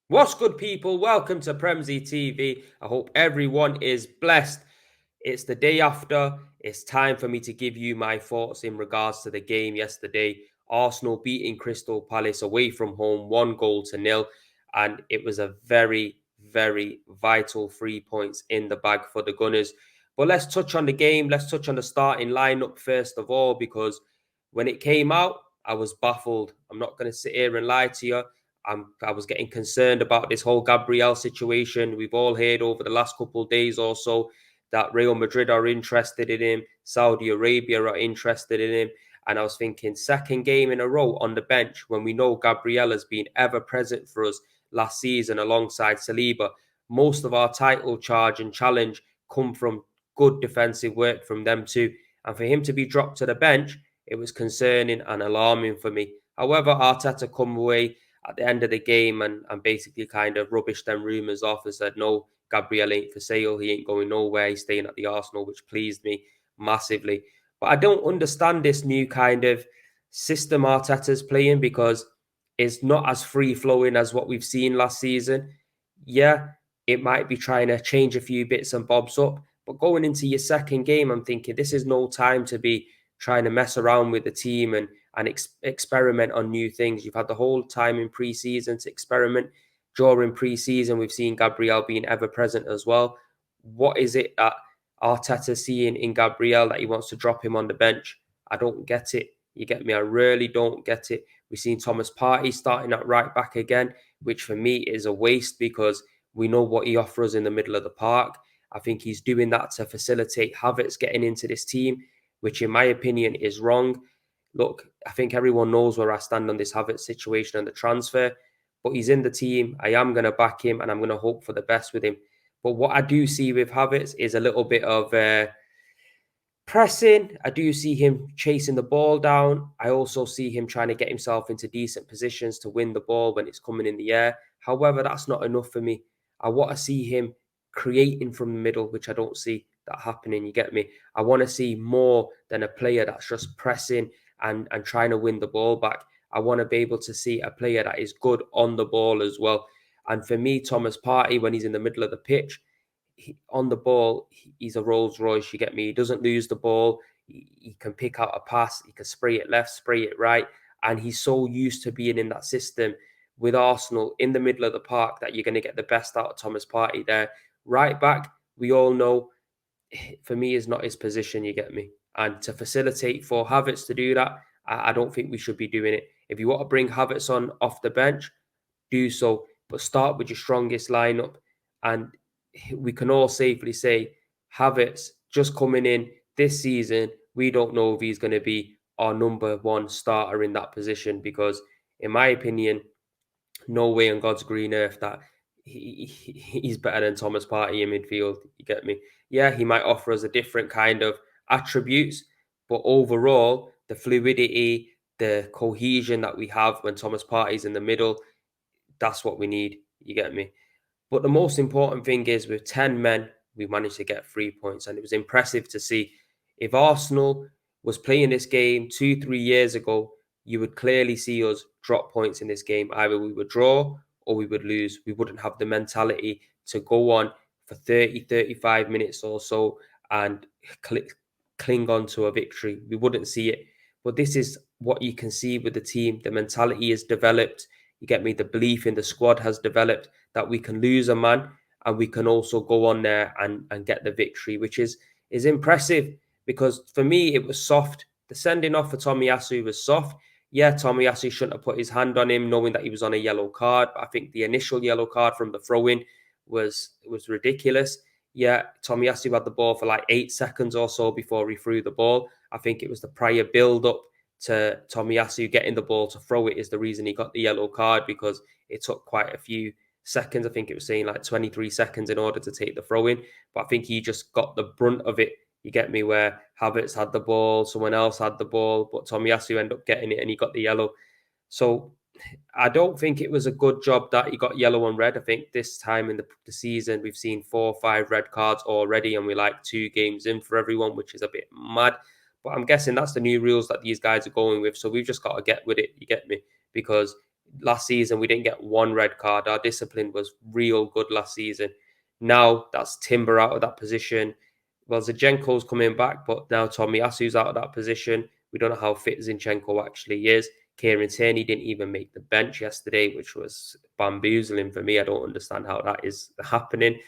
What's good, people? Welcome to Premzy TV. I hope everyone is blessed. It's the day after. It's time for me to give you my thoughts in regards to the game yesterday. Arsenal beating Crystal Palace away from home, 1 goal to nil. And it was a very, very vital 3 points in the bag for the Gunners. But let's touch on the game. Let's touch on the starting lineup first of all, because when it came out, I was baffled. I'm not going to sit here and lie to you. I was getting concerned about this whole Gabriel situation. We've all heard over the last couple of days or so that Real Madrid are interested in him, Saudi Arabia are interested in him. And I was thinking, second game in a row on the bench when we know Gabriel has been ever present for us last season alongside Saliba. Most of our title charge and challenge come from good defensive work from them too. And for him to be dropped to the bench, it was concerning and alarming for me. However, Arteta come away at the end of the game and basically kind of rubbished them rumours off and said, no, Gabriel ain't for sale. He ain't going nowhere. He's staying at the Arsenal, which pleased me massively. But I don't understand this new kind of system Arteta's playing because it's not as free flowing as what we've seen last season. Yeah, it might be trying to change a few bits and bobs up, but going into your second game, I'm thinking this is no time to be trying to mess around with the team and experiment on new things. You've had the whole time in pre-season to experiment. During pre-season, we've seen Gabriel being ever present as well. What is it that Arteta seeing in Gabriel that he wants to drop him on the bench? I don't get it. You get me? I really don't get it. We've seen Thomas Partey starting at right back again, which for me is a waste because we know what he offers in the middle of the park. I think he's doing that to facilitate Havertz getting into this team, which in my opinion is wrong. Look, I think everyone knows where I stand on this Havertz situation and the transfer, but he's in the team. I am going to back him and I'm going to hope for the best with him. But what I do see with Havertz is a little bit of pressing. I do see him chasing the ball down. I also see him trying to get himself into decent positions to win the ball when it's coming in the air. However, that's not enough for me. I want to see him creating from the middle, which I don't see that happening. You get me? I want to see more than a player that's just pressing and trying to win the ball back. I want to be able to see a player that is good on the ball as well. And for me, Thomas Partey, when he's in the middle of the pitch, on the ball, he's a Rolls Royce. You get me? He doesn't lose the ball. He can pick out a pass. He can spray it left, spray it right. And he's so used to being in that system with Arsenal in the middle of the park that you're going to get the best out of Thomas Partey there. Right back, we all know, for me, is not his position. You get me? And to facilitate for Havertz to do that, I don't think we should be doing it. If you want to bring Havertz on off the bench, do so, but start with your strongest lineup. And we can all safely say Havertz just coming in this season, we don't know if he's going to be our number one starter in that position because, in my opinion, no way on God's green earth that he's better than Thomas Partey in midfield. You get me? Yeah, he might offer us a different kind of attributes, but overall, the fluidity, the cohesion that we have when Thomas Partey's in the middle, that's what we need. You get me? But the most important thing is with 10 men, we managed to get 3 points. And it was impressive to see if Arsenal was playing this game 2, 3 years ago, you would clearly see us drop points in this game. Either we would draw or we would lose. We wouldn't have the mentality to go on for 30, 35 minutes or so and cling on to a victory. We wouldn't see it. But this is what you can see with the team. The mentality is developed. You get me? The belief in the squad has developed that we can lose a man and we can also go on there and get the victory, which is impressive because for me it was soft. The sending off for Tomiyasu was soft. Yeah, Tomiyasu shouldn't have put his hand on him, knowing that he was on a yellow card. But I think the initial yellow card from the throw-in was ridiculous. Yeah, Tomiyasu had the ball for like 8 seconds or so before he threw the ball. I think it was the prior build-up to Tomiyasu getting the ball to throw it is the reason he got the yellow card because it took quite a few seconds. I think it was saying like 23 seconds in order to take the throw in. But I think he just got the brunt of it. You get me? Where Havertz had the ball, someone else had the ball, but Tomiyasu ended up getting it and he got the yellow. So I don't think it was a good job that he got yellow and red. I think this time in the season, we've seen 4 or 5 red cards already, and we're like 2 games in for everyone, which is a bit mad. But I'm guessing that's the new rules that these guys are going with. So we've just got to get with it. You get me? Because last season we didn't get one red card. Our discipline was real good last season. Now that's Timber out of that position. Well, Zinchenko's coming back, but now Tomiyasu's out of that position. We don't know how fit Zinchenko actually is. Kieran Tierney didn't even make the bench yesterday, which was bamboozling for me. I don't understand how that is happening.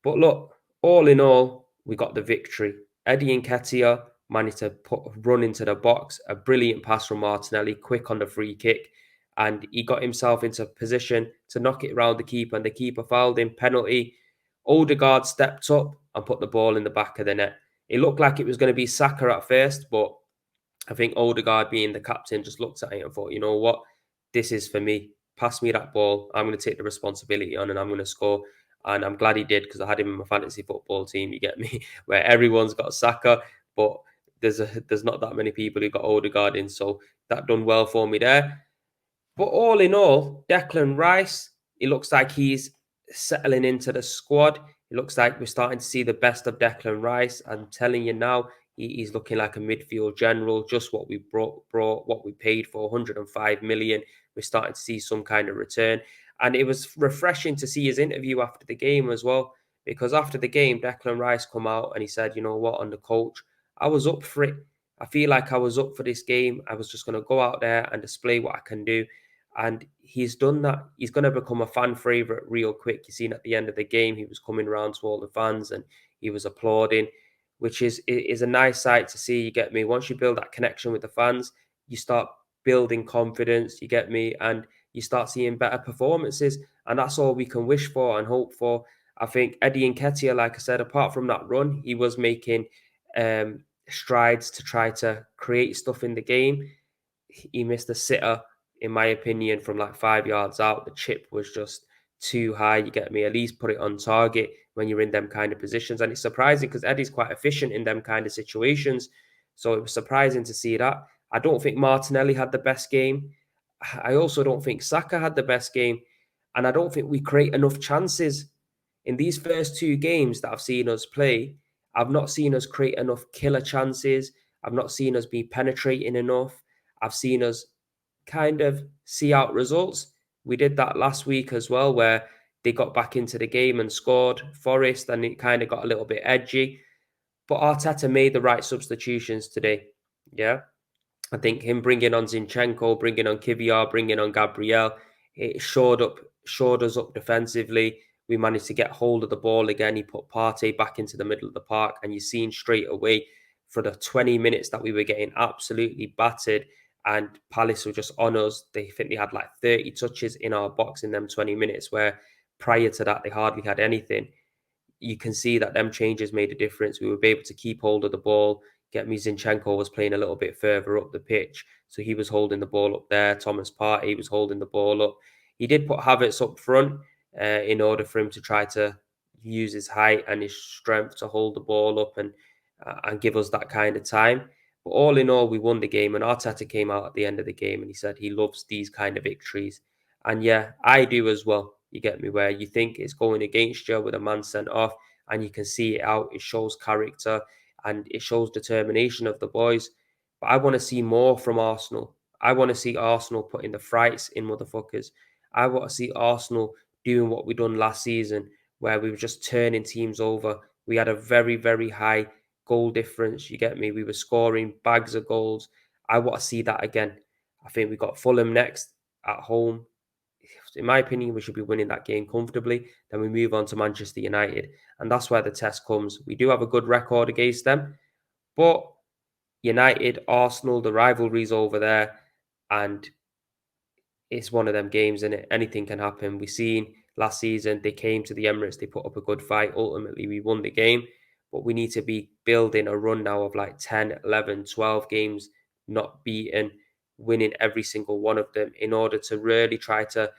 But look, all in all, we got the victory. Eddie Nketiah managed to run into the box, a brilliant pass from Martinelli, quick on the free kick, and he got himself into a position to knock it around the keeper, and the keeper fouled him. Penalty. Odegaard stepped up and put the ball in the back of the net. It looked like it was going to be Saka at first, but I think Odegaard, being the captain, just looked at it and thought, you know what, this is for me. Pass me that ball. I'm going to take the responsibility on and I'm going to score. And I'm glad he did, because I had him in my fantasy football team, you get me, where everyone's got Saka, but there's not that many people who got Odegaard in. So that done well for me there. But all in all, Declan Rice, it looks like he's settling into the squad. It looks like we're starting to see the best of Declan Rice. I'm telling you now, he's looking like a midfield general. Just what we brought, what we paid for, 105 million. We're starting to see some kind of return. And it was refreshing to see his interview after the game as well, because after the game, Declan Rice come out and he said, you know what, on the coach, I was up for it. I feel like I was up for this game. I was just going to go out there and display what I can do. And he's done that. He's going to become a fan favorite real quick. You seen at the end of the game, he was coming around to all the fans and he was applauding, which is a nice sight to see. You get me? Once you build that connection with the fans, you start building confidence. You get me? And you start seeing better performances. And that's all we can wish for and hope for. I think Eddie Nketiah, like I said, apart from that run, he was making strides to try to create stuff in the game. He missed a sitter, in my opinion, from like 5 yards out. The chip was just too high. You get me? At least put it on target when you're in them kind of positions. And it's surprising because Eddie's quite efficient in them kind of situations. So it was surprising to see that. I don't think Martinelli had the best game. I also don't think Saka had the best game. And I don't think we create enough chances. In these first two games that I've seen us play, I've not seen us create enough killer chances. I've not seen us be penetrating enough. I've seen us kind of see out results. We did that last week as well, where they got back into the game and scored Forest, and it kind of got a little bit edgy. But Arteta made the right substitutions today. Yeah. I think him bringing on Zinchenko, bringing on Kivior, bringing on Gabriel, it shored us up defensively. We managed to get hold of the ball again. He put Partey back into the middle of the park, and you seen straight away for the 20 minutes that we were getting absolutely battered, and Palace were just on us. They think they had like 30 touches in our box in them 20 minutes, where prior to that they hardly had anything. You can see that them changes made a difference. We were able to keep hold of the ball. Get me, Zinchenko was playing a little bit further up the pitch, so he was holding the ball up there. Thomas Partey was holding the ball up. He did put Havertz up front in order for him to try to use his height and his strength to hold the ball up and give us that kind of time. But all in all, we won the game, and Arteta came out at the end of the game and he said he loves these kind of victories. And yeah, I do as well. You get me? Where you think it's going against you with a man sent off, and you can see it out. It shows character and it shows determination of the boys. But I want to see more from Arsenal. I want to see Arsenal putting the frights in motherfuckers. I want to see Arsenal doing what we done last season, where we were just turning teams over. We had a very, very high goal difference. You get me? We were scoring bags of goals. I want to see that again. I think we got Fulham next at home. In my opinion, we should be winning that game comfortably. Then we move on to Manchester United. And that's where the test comes. We do have a good record against them, but United, Arsenal, the rivalry's over there. And it's one of them games, and anything can happen. We seen last season they came to the Emirates, they put up a good fight. Ultimately, we won the game, but we need to be building a run now of like 10, 11, 12 games, not beaten, winning every single one of them in order to really try to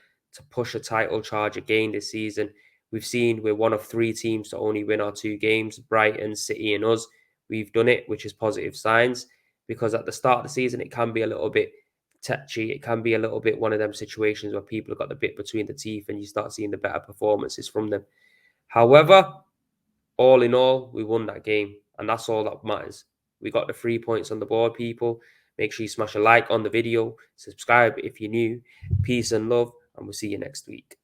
push a title charge again this season. We've seen we're one of three teams to only win our two games, Brighton, City, and us. We've done it, which is positive signs, because at the start of the season, it can be a little bit touchy. It can be a little bit one of them situations where people have got the bit between the teeth and you start seeing the better performances from them. However, all in all, we won that game, and that's all that matters. We got the 3 points on the board, people. Make sure you smash a like on the video, subscribe if you're new. Peace and love, and we'll see you next week.